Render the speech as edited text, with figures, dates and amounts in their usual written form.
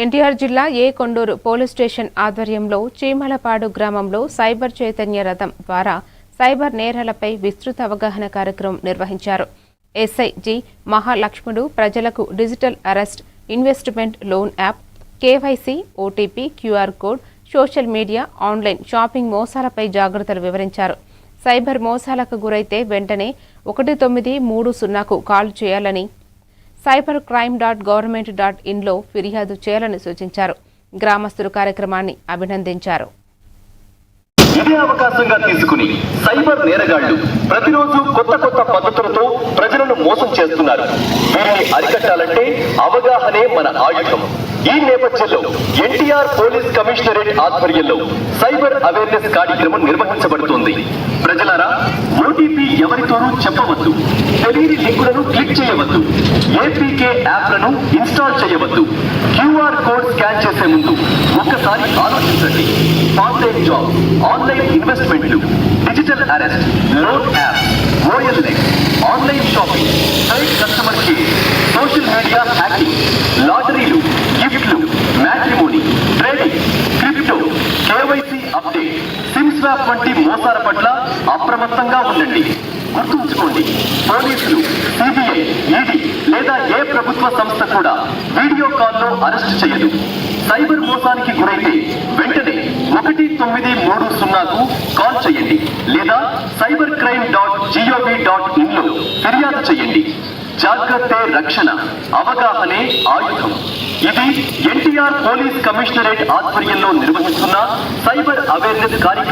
ఎన్టీఆర్ జిల్లా ఏ Konduru police station ఆధ్వర్యంలో చీమలపాడు గ్రామంలో సైబర్ చైతన్య రథం ద్వారా సైబర్ నేరాలపై విస్తృత అవగాహన కార్యక్రమం నిర్వహించారు. ఎస్ఐ జి మహాలక్ష్ముడు ప్రజలకు digital arrest, investment loan app, KYC, OTP, QR code, social media, online shopping మోసాలపై జాగ్రత్తలు వివరించారు. సైబర్ మోసాలకు గురైతే వెంటనే 1930కు కాల్ చేయాలని, cybercrime.government.in ఫిర్యాదు చేయాలని సూచించారు. గ్రామస్తులు కార్యక్రమాన్ని అభినందించారు. ఇదే అవకాశంగా తీసుకుని సైబర్ నేరగాళ్లు ప్రతిరోజు కొత్త పద్ధతులతో ప్రజలను మోసం చేస్తున్నారు. వీరిని అరికట్టాలంటే అవగాహనే మన ఆయుధం. ఈ నేపథ్యంలో ఎన్టీఆర్ పోలీస్ కమిషనరేట్ ఆధ్వర్యంలో సైబర్ అవేర్నెస్ కార్యక్రమం నిర్వహించబడుతోంది. ప్రజలారా, ఓటీపీ ఎవరితోనూ చెప్పవద్దు, తెలియని లింకులను క్లిక్ చేయవద్దు, ఏపీకే యాప్లను ఇన్స్టాల్ చేయవద్దు, క్యూఆర్ కోడ్ స్కాన్ చేసే ముందు ఒక్కసారి ఆలోచించండి. పార్ట్ టైం జాబ్, ఆన్లైన్ ఇన్వెస్ట్మెంట్లు, digital arrest, loan app, OLX, online shopping, site customer care, social media hacking, లాటరీలు, గిఫ్ట్లు, matrimony, trading, crypto, KYC update, SIM swap వంటి మోసాల పట్ల అప్రమత్తంగా ఉండండి. గుర్తుంచుకోండి, పోలీసులు, సిబిఐ, ఈడీ లేదా ఏ ప్రభుత్వ సంస్థ కూడా వీడియో కాల్లో అరెస్ట్ చేయదు. సైబర్ మోసానికి గురైతే వెంటనే 1930కు కాల్ చేయండి లేదా cybercrime.gov.in ఫిర్యాదు చేయండి. జాగ్రత్తే రక్షణ, అవగాహనే ఆయుధం. ఇది ఎన్టీఆర్ పోలీస్ కమిషనరేట్ ఆధ్వర్యంలో నిర్వహిస్తున్న సైబర్ అవేర్నెస్ కార్యక్రమం.